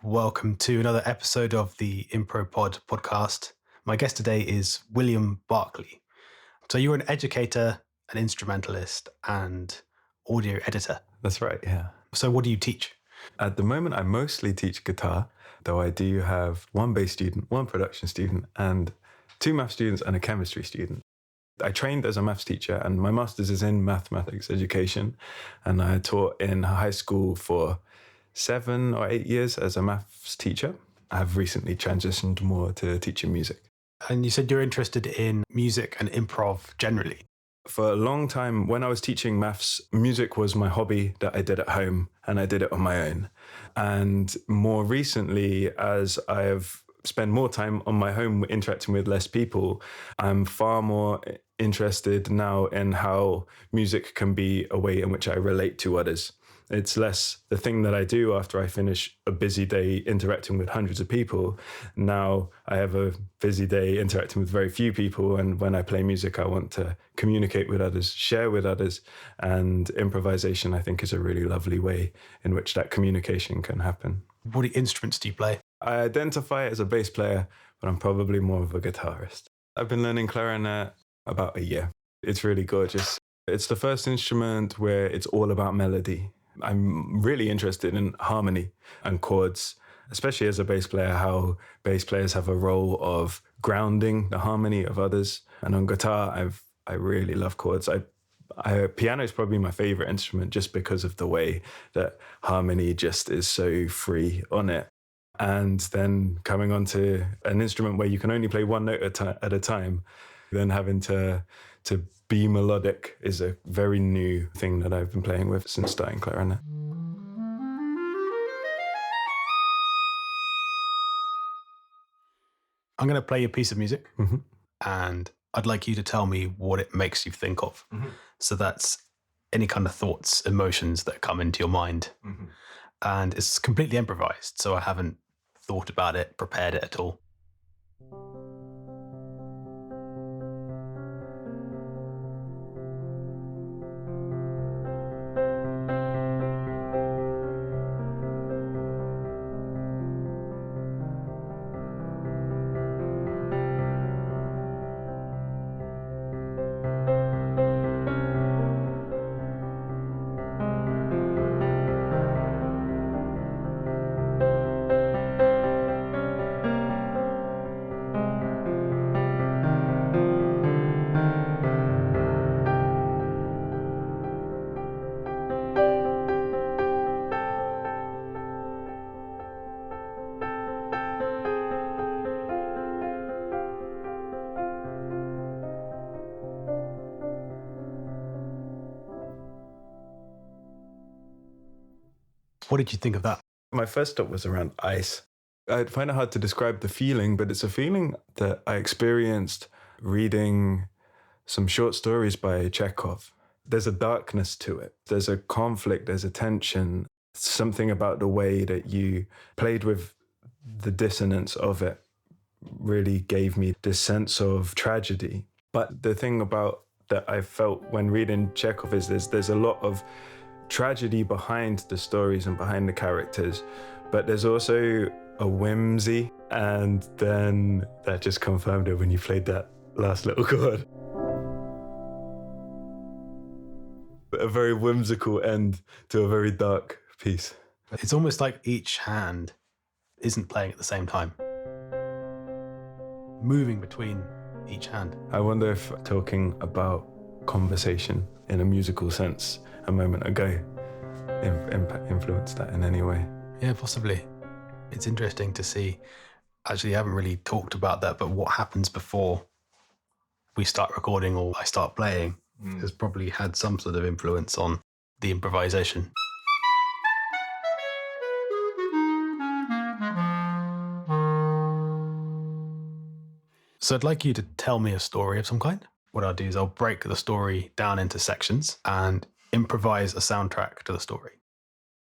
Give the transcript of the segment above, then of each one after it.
Welcome to another episode of the Impro podcast. My guest today is William Barkley. So you're an educator, an instrumentalist, and audio editor. That's right, yeah. So what do you teach? At the moment, I mostly teach guitar, though I do have one bass student, one production student, and two math students and a chemistry student. I trained as a maths teacher, and my master's is in mathematics education, and I taught in high school for 7 or 8 years as a maths teacher. I've recently transitioned more to teaching music. And you said you're interested in music and improv generally. For a long time, when I was teaching maths, music was my hobby that I did at home, and I did it on my own. And more recently, as I have spent more time on my home interacting with less people, I'm far more interested now in how music can be a way in which I relate to others. It's less the thing that I do after I finish a busy day interacting with hundreds of people. Now I have a busy day interacting with very few people. And when I play music, I want to communicate with others, share with others. And improvisation, I think, is a really lovely way in which that communication can happen. What instruments do you play? I identify as a bass player, but I'm probably more of a guitarist. I've been learning clarinet about a year. It's really gorgeous. It's the first instrument where it's all about melody. I'm really interested in harmony and chords, especially as a bass player, how bass players have a role of grounding the harmony of others. And on guitar, I really love chords. Piano is probably my favorite instrument just because of the way that harmony just is so free on it. And then coming onto an instrument where you can only play one note at a time, then having to be melodic is a very new thing that I've been playing with since starting clarinet. I'm going to play you a piece of music, and I'd like you to tell me what it makes you think of. So that's any kind of thoughts, emotions that come into your mind. And it's completely improvised, so I haven't thought about it, prepared it at all. What did you think of that? My first stop was around ice. I find it hard to describe the feeling, but it's a feeling that I experienced reading some short stories by Chekhov. There's a darkness to it. There's a conflict, there's a tension, something about the way that you played with the dissonance of it really gave me this sense of tragedy. But the thing about that I felt when reading Chekhov is there's a lot of tragedy behind the stories and behind the characters, but there's also a whimsy, and then that just confirmed it when you played that last little chord. A very whimsical end to a very dark piece. It's almost like each hand isn't playing at the same time, moving between each hand. I wonder if talking about conversation in a musical sense a moment ago influenced that in any way. Yeah, possibly. It's interesting to see. Actually, I haven't really talked about that, but what happens before we start recording or I start playing has probably had some sort of influence on the improvisation. So I'd like you to tell me a story of some kind. What I'll do is I'll break the story down into sections and improvise a soundtrack to the story.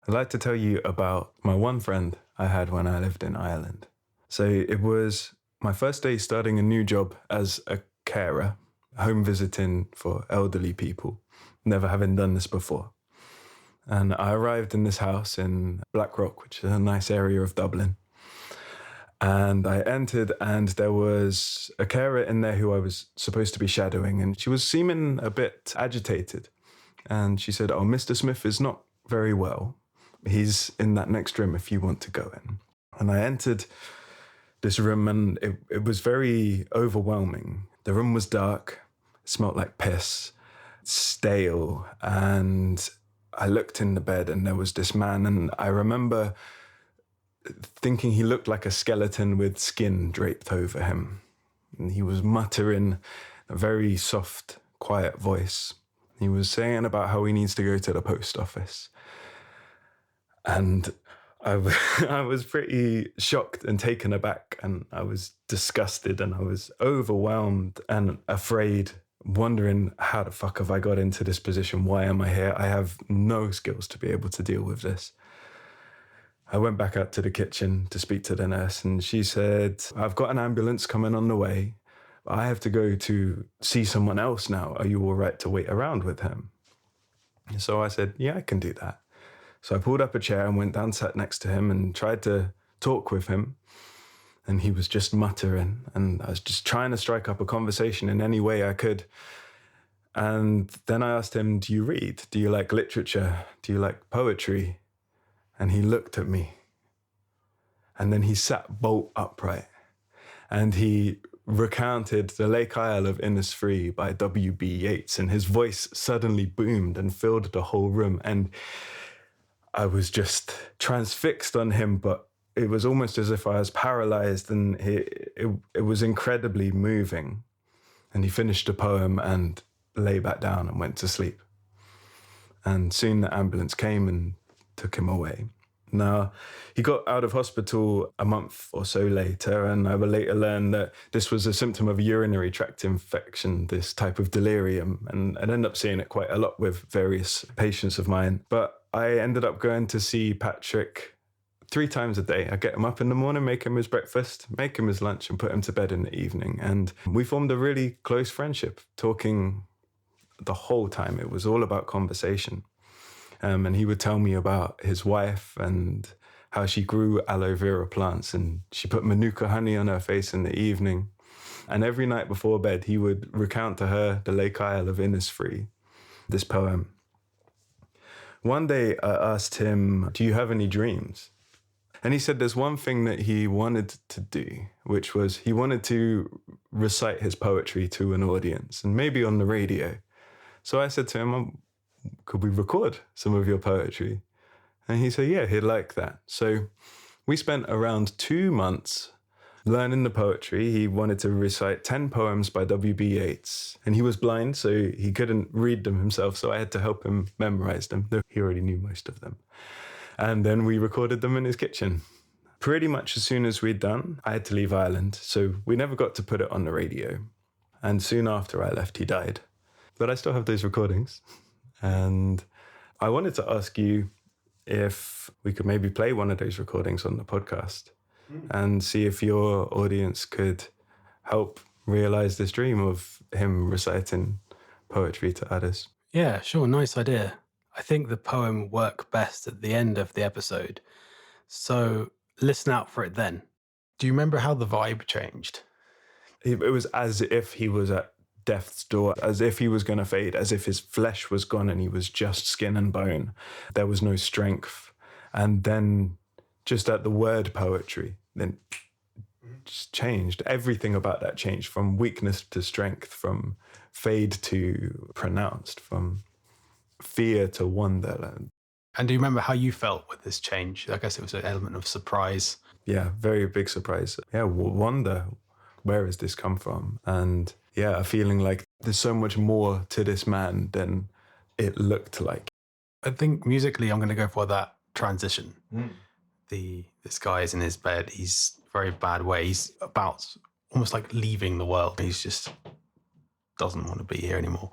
I'd like to tell you about my one friend I had when I lived in Ireland. So it was my first day starting a new job as a carer, home visiting for elderly people, never having done this before. And I arrived in this house in Blackrock, which is a nice area of Dublin. And I entered, and there was a carer in there who I was supposed to be shadowing, and she was seeming a bit agitated. And she said, "Oh, Mr. Smith is not very well. He's in that next room if you want to go in." And I entered this room, and it was very overwhelming. The room was dark, it smelled like piss, stale, and I looked in the bed, and there was this man, and I remember thinking he looked like a skeleton with skin draped over him. And he was muttering a very soft, quiet voice. He was saying about how he needs to go to the post office. And I was pretty shocked and taken aback, and I was disgusted, and I was overwhelmed and afraid, wondering how the fuck have I got into this position? Why am I here? I have no skills to be able to deal with this. I went back out to the kitchen to speak to the nurse, and she said, "I've got an ambulance coming on the way. I have to go to see someone else now. Are you all right to wait around with him?" So I said, "Yeah, I can do that." So I pulled up a chair and went down, sat next to him, and tried to talk with him. And he was just muttering, and I was just trying to strike up a conversation in any way I could. And then I asked him, "Do you read? Do you like literature? Do you like poetry?" And he looked at me, and then he sat bolt upright, and he recounted The Lake Isle of Innisfree by WB Yates, and his voice suddenly boomed and filled the whole room. And I was just transfixed on him, but it was almost as if I was paralyzed, and it was incredibly moving. And he finished the poem and lay back down and went to sleep. And soon the ambulance came and took him away. Now, he got out of hospital a month or so later, and I will later learn that this was a symptom of a urinary tract infection, this type of delirium, and I'd end up seeing it quite a lot with various patients of mine. But I ended up going to see Patrick 3 times a day. I get him up in the morning, make him his breakfast, make him his lunch, and put him to bed in the evening. And we formed a really close friendship, talking the whole time. It was all about conversation. And he would tell me about his wife and how she grew aloe vera plants, and she put manuka honey on her face in the evening. And every night before bed, he would recount to her The Lake Isle of Innisfree, this poem. One day I asked him, "Do you have any dreams?" And he said there's one thing that he wanted to do, which was he wanted to recite his poetry to an audience, and maybe on the radio. So I said to him, "Could we record some of your poetry?" And he said, yeah, he'd like that. So we spent around 2 months learning the poetry. He wanted to recite 10 poems by WB Yates, and he was blind, so he couldn't read them himself. So I had to help him memorize them, though he already knew most of them. And then we recorded them in his kitchen. Pretty much as soon as we'd done, I had to leave Ireland, so we never got to put it on the radio. And soon after I left, he died. But I still have those recordings. And I wanted to ask you if we could maybe play one of those recordings on the podcast and see if your audience could help realize this dream of him reciting poetry to others. Yeah, sure. Nice idea. I think the poem worked best at the end of the episode. So listen out for it then. Do you remember how the vibe changed? It was as if he was at death's door, as if he was going to fade, as if his flesh was gone and he was just skin and bone. There was no strength. And then just at the word poetry, then just changed. Everything about that changed, from weakness to strength, from fade to pronounced, from fear to wonder. And do you remember how you felt with this change? I guess it was an element of surprise. Yeah, very big surprise. Yeah, wonder, where has this come from? And yeah, a feeling like there's so much more to this man than it looked like. I think musically I'm going to go for that transition. This guy is in his bed. He's very bad way. He's about almost like leaving the world. He's just doesn't want to be here anymore.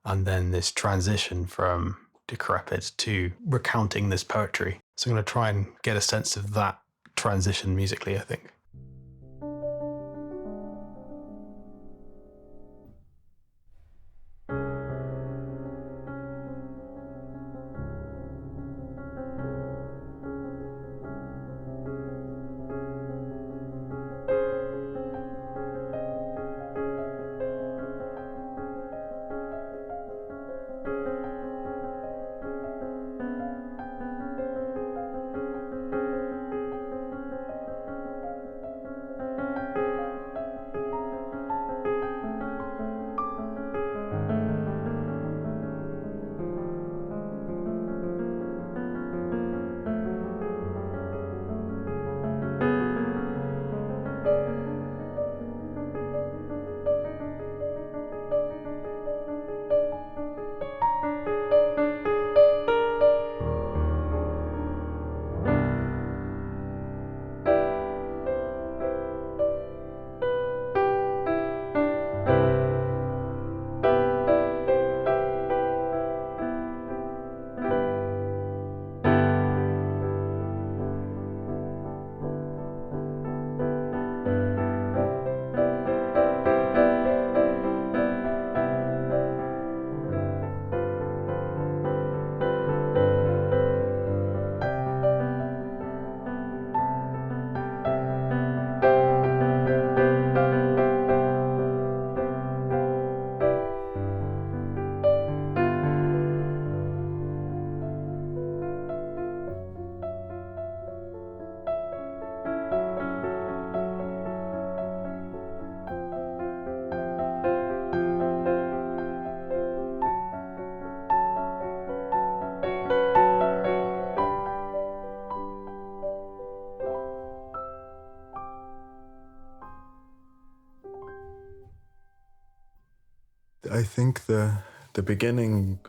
And then this transition from decrepit to recounting this poetry. So I'm going to try and get a sense of that transition musically, I think. I think the beginning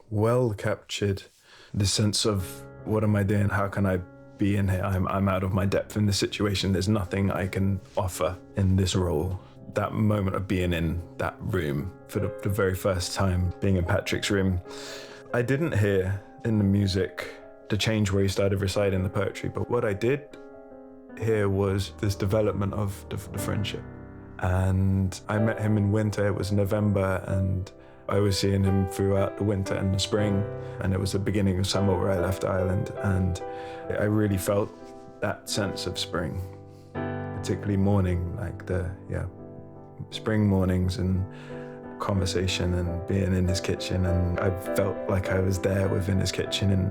well captured the sense of what am I doing? How can I be in here? I'm out of my depth in this situation. There's nothing I can offer in this role. That moment of being in that room for the very first time, being in Patrick's room, I didn't hear in the music the change where he started reciting the poetry, but what I did hear was this development of the friendship. And I met him in winter, it was November, and I was seeing him throughout the winter and the spring, and it was the beginning of summer where I left Ireland, and I really felt that sense of spring, particularly morning, like spring mornings and conversation and being in his kitchen, and I felt like I was there within his kitchen, and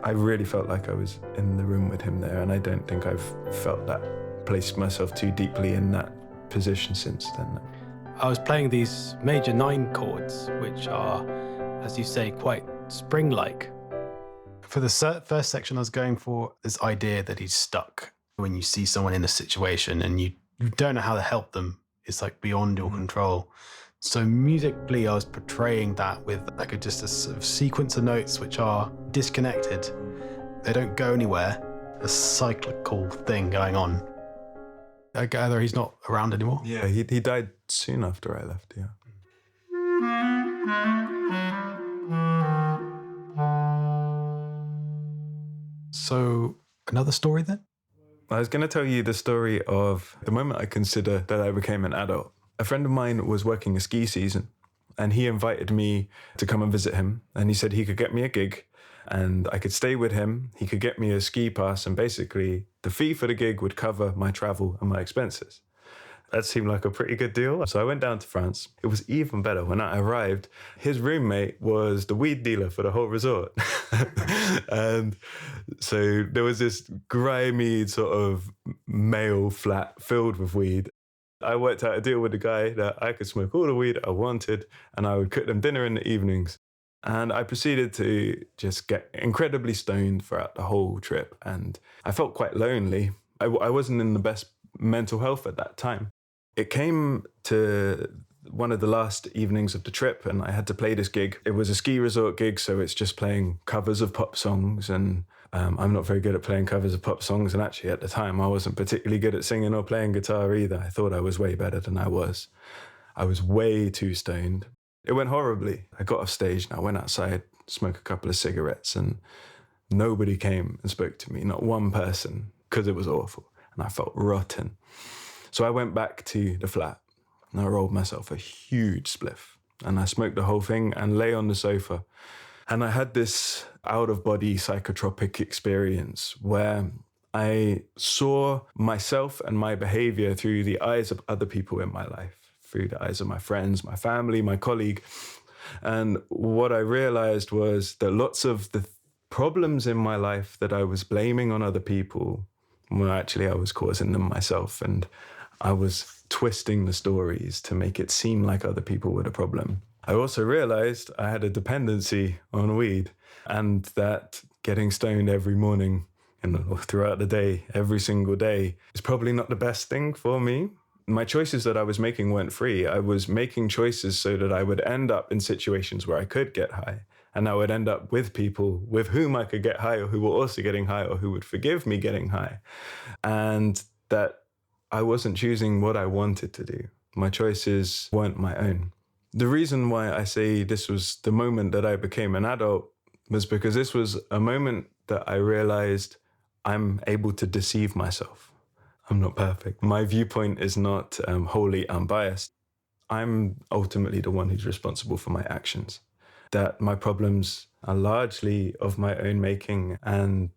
I really felt like I was in the room with him there, and I don't think I've felt that, placed myself too deeply in that position since then. I was playing these major 9 chords, which are, as you say, quite spring-like. For the first section, I was going for this idea that he's stuck. When you see someone in a situation and you don't know how to help them, it's like beyond your control. So musically, I was portraying that with just a sort of sequence of notes which are disconnected. They don't go anywhere. A cyclical thing going on. I gather he's not around anymore. Yeah, he died soon after I left, yeah. So, another story then? I was going to tell you the story of the moment I consider that I became an adult. A friend of mine was working a ski season, and he invited me to come and visit him, and he said he could get me a gig, and I could stay with him. He could get me a ski pass, and basically the fee for the gig would cover my travel and my expenses. That seemed like a pretty good deal. So I went down to France. It was even better. When I arrived, his roommate was the weed dealer for the whole resort. And so there was this grimy sort of male flat filled with weed. I worked out a deal with the guy that I could smoke all the weed I wanted, and I would cook them dinner in the evenings. And I proceeded to just get incredibly stoned throughout the whole trip. And I felt quite lonely. I wasn't in the best mental health at that time. It came to one of the last evenings of the trip, and I had to play this gig. It was a ski resort gig, so it's just playing covers of pop songs. And I'm not very good at playing covers of pop songs. And actually, at the time, I wasn't particularly good at singing or playing guitar either. I thought I was way better than I was. I was way too stoned. It went horribly. I got off stage and I went outside, smoked a couple of cigarettes, and nobody came and spoke to me, not one person, because it was awful. And I felt rotten. So I went back to the flat and I rolled myself a huge spliff. And I smoked the whole thing and lay on the sofa. And I had this out-of-body psychotropic experience where I saw myself and my behavior through the eyes of other people in my life, through the eyes of my friends, my family, my colleague. And what I realized was that lots of the problems in my life that I was blaming on other people, well, actually I was causing them myself. And I was twisting the stories to make it seem like other people were the problem. I also realized I had a dependency on weed, and that getting stoned every morning and throughout the day, every single day, is probably not the best thing for me. My choices that I was making weren't free. I was making choices so that I would end up in situations where I could get high, and I would end up with people with whom I could get high, or who were also getting high, or who would forgive me getting high. And that I wasn't choosing what I wanted to do. My choices weren't my own. The reason why I say this was the moment that I became an adult was because this was a moment that I realized I'm able to deceive myself. I'm not perfect. My viewpoint is not wholly unbiased. I'm ultimately the one who's responsible for my actions. That my problems are largely of my own making, and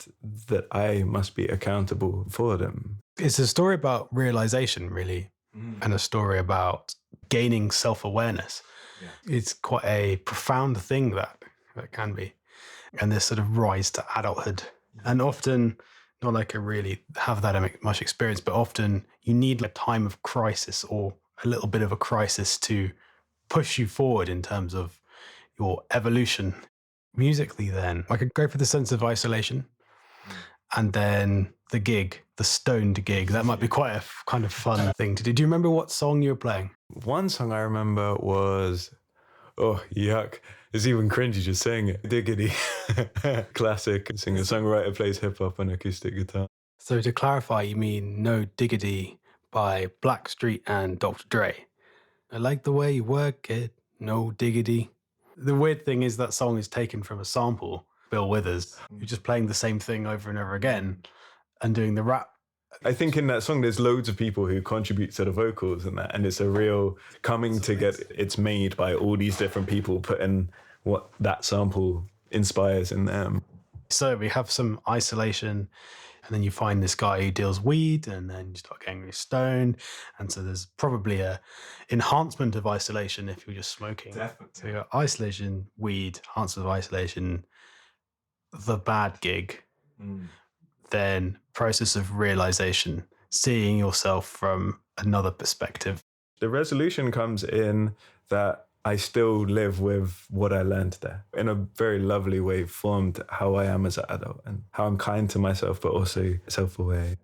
that I must be accountable for them. It's a story about realization, really, and a story about gaining self-awareness. Yeah. It's quite a profound thing that can be. And this sort of rise to adulthood. And often, not like I really have that much experience, but often you need a time of crisis or a little bit of a crisis to push you forward in terms of your evolution. Musically then, I could go for the sense of isolation, and then the gig, the stoned gig. That might be quite a kind of fun thing to do. Do you remember what song you were playing? One song I remember was Oh, yuck. It's even cringy just saying it. Diggity. Classic. Singer-songwriter plays hip-hop on acoustic guitar. So to clarify, you mean No Diggity by Blackstreet and Dr. Dre. I like the way you work it, no diggity. The weird thing is that song is taken from a sample, Bill Withers, who's just playing the same thing over and over again and doing the rap. I think in that song, there's loads of people who contribute to the vocals and that, and it's a real coming to get it's made by all these different people putting what that sample inspires in them. So we have some isolation, and then you find this guy who deals weed, and then you start getting really stoned. And so there's probably a enhancement of isolation if you're just smoking. Definitely. So you got isolation, weed, enhancement of isolation, the bad gig, then process of realization, seeing yourself from another perspective. The resolution comes in that I still live with what I learned there in a very lovely way, formed how I am as an adult and how I'm kind to myself, but also self-aware.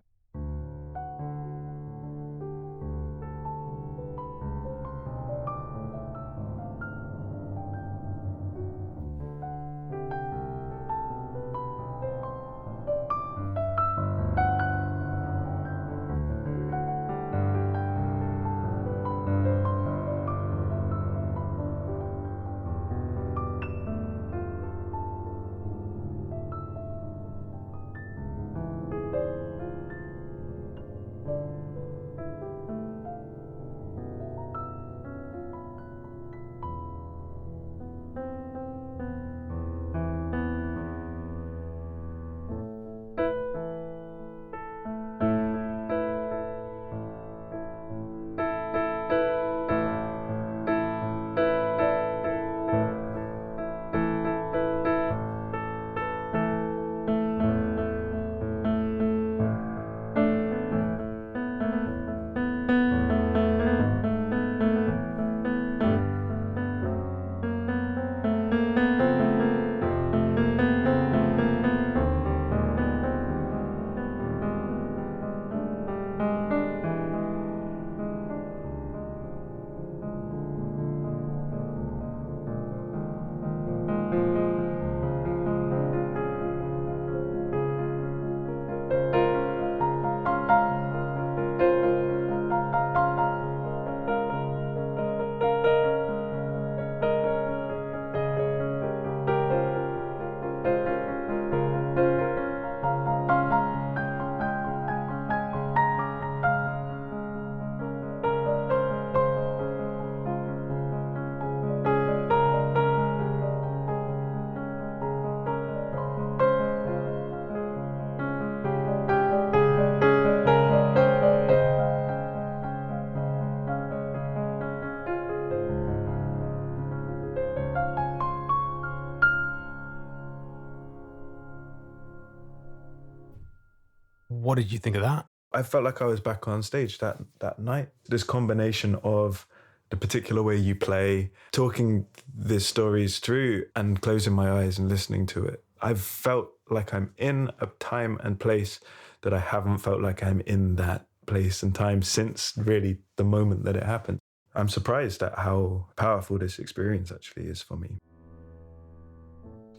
What did you think of that? I felt like I was back on stage that night. This combination of the particular way you play, talking these stories through and closing my eyes and listening to it. I've felt like I'm in a time and place that I haven't felt like I'm in that place and time since really the moment that it happened. I'm surprised at how powerful this experience actually is for me.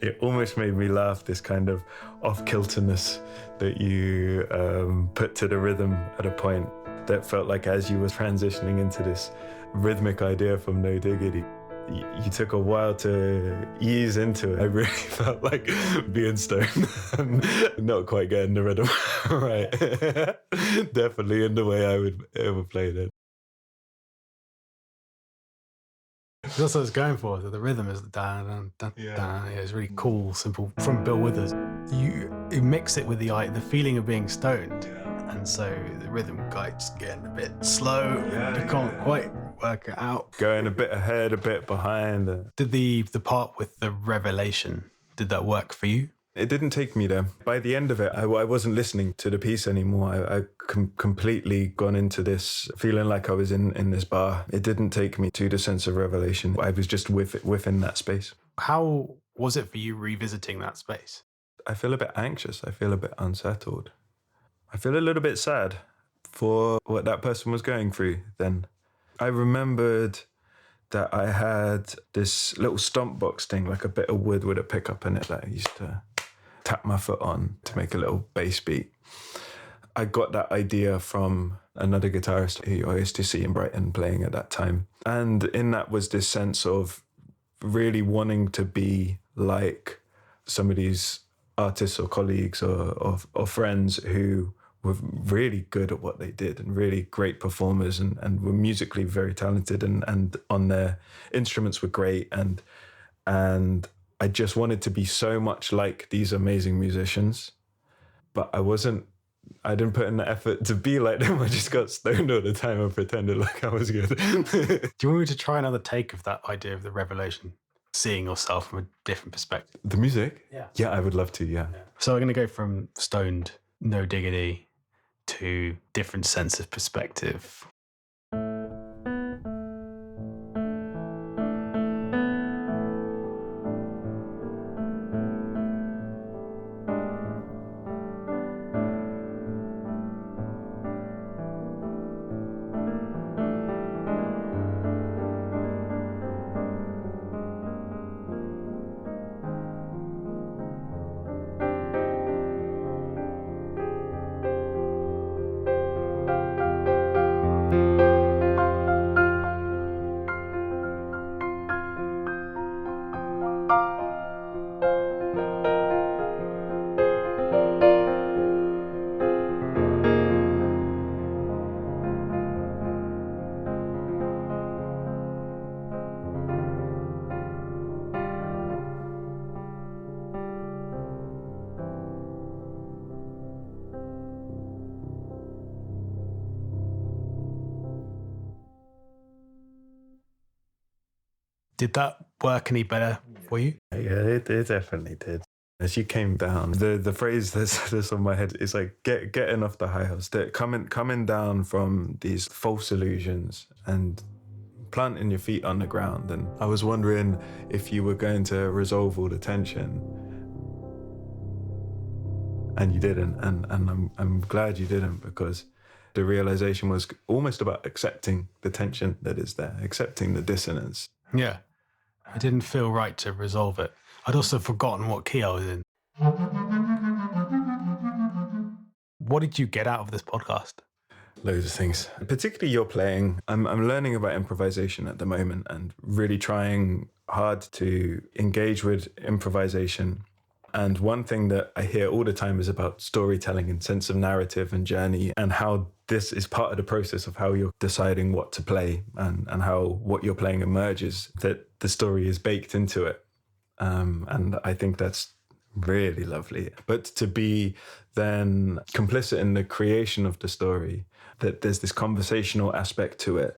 It almost made me laugh, this kind of off-kilterness that you put to the rhythm at a point that felt like as you were transitioning into this rhythmic idea from No Diggity, you took a while to ease into it. I really felt like being stoned and not quite getting the rhythm right. Definitely in the way I would ever play it. That's what I was going for. The rhythm is da da da da. Yeah, it's really cool, simple. From Bill Withers, you mix it with the feeling of being stoned, and so the rhythm guy's getting a bit slow. You can't quite work it out. Going a bit ahead, a bit behind. Did the part with the revelation, did that work for you? It didn't take me there. By the end of it, I wasn't listening to the piece anymore. I completely gone into this feeling like I was in this bar. It didn't take me to the sense of revelation. I was just within that space. How was it for you revisiting that space? I feel a bit anxious. I feel a bit unsettled. I feel a little bit sad for what that person was going through then. I remembered that I had this little stomp box thing, like a bit of wood with a pickup in it that I used to tap my foot on to make a little bass beat. I got that idea from another guitarist who I used to see in Brighton playing at that time. And in that was this sense of really wanting to be like some of these artists or colleagues or friends who were really good at what they did and really great performers and were musically very talented and on their instruments were great. And I just wanted to be so much like these amazing musicians, but I didn't put in the effort to be like them. I just got stoned all the time and pretended like I was good. Do you want me to try another take of that idea of the revelation? Seeing yourself from a different perspective. The music? Yeah. Yeah, I would love to, yeah. So we're going to go from stoned, no diggity, to different sense of perspective. Did that work any better for you? Yeah, it definitely did. As you came down, the phrase that's on my head is like getting off the high horse, coming down from these false illusions and planting your feet on the ground. And I was wondering if you were going to resolve all the tension, and you didn't. And I'm glad you didn't, because the realization was almost about accepting the tension that is there, accepting the dissonance. Yeah. It didn't feel right to resolve it. I'd also forgotten what key I was in. What did you get out of this podcast? Loads of things, particularly your playing. I'm learning about improvisation at the moment and really trying hard to engage with improvisation. And one thing that I hear all the time is about storytelling and sense of narrative and journey, and how this is part of the process of how you're deciding what to play and how what you're playing emerges, that the story is baked into it. And I think that's really lovely. But to be then complicit in the creation of the story, that there's this conversational aspect to it.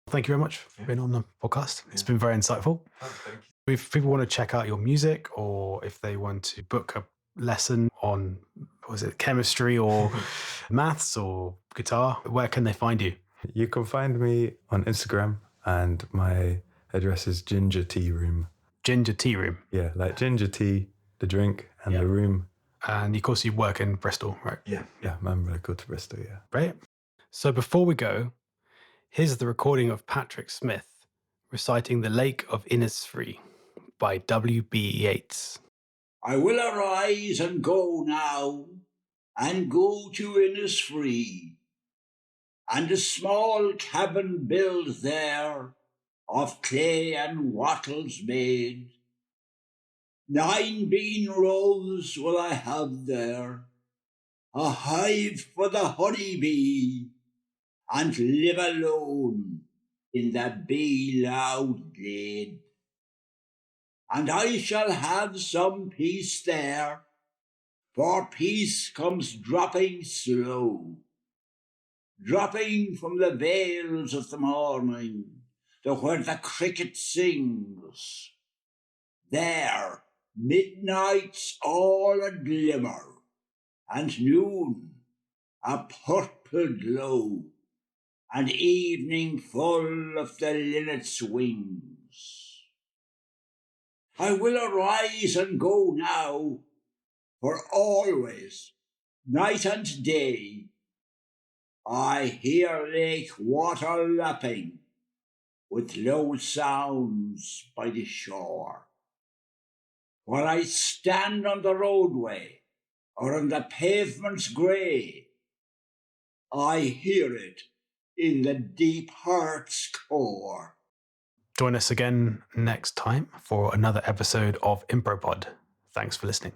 Thank you very much for being on the podcast. It's been very insightful. Oh, thank you. If people want to check out your music, or if they want to book a lesson on, was it chemistry or maths or guitar, where can they find you? You can find me on Instagram, and my address is Ginger Tea Room. Ginger Tea Room. Yeah, like ginger tea, the drink, and the room. And of course you work in Bristol, right? Yeah, I'm really good to Bristol, yeah. Right. So before we go, here's the recording of Patrick Smith reciting The Lake of Innisfree by WB Yates. I will arise and go now, and go to Innisfree, and a small cabin build there, of clay and wattles made. 9 bean rows will I have there, a hive for the honey bee, and live alone in the bee loud glade. And I shall have some peace there, for peace comes dropping slow, dropping from the vales of the morning to where the cricket sings. There midnight's all a glimmer, and noon a purple glow, and evening full of the linnet's wings. I will arise and go now, for always, night and day, I hear lake water lapping, with low sounds by the shore. While I stand on the roadway or on the pavement's grey, I hear it in the deep heart's core. Join us again next time for another episode of Impropod. Thanks for listening.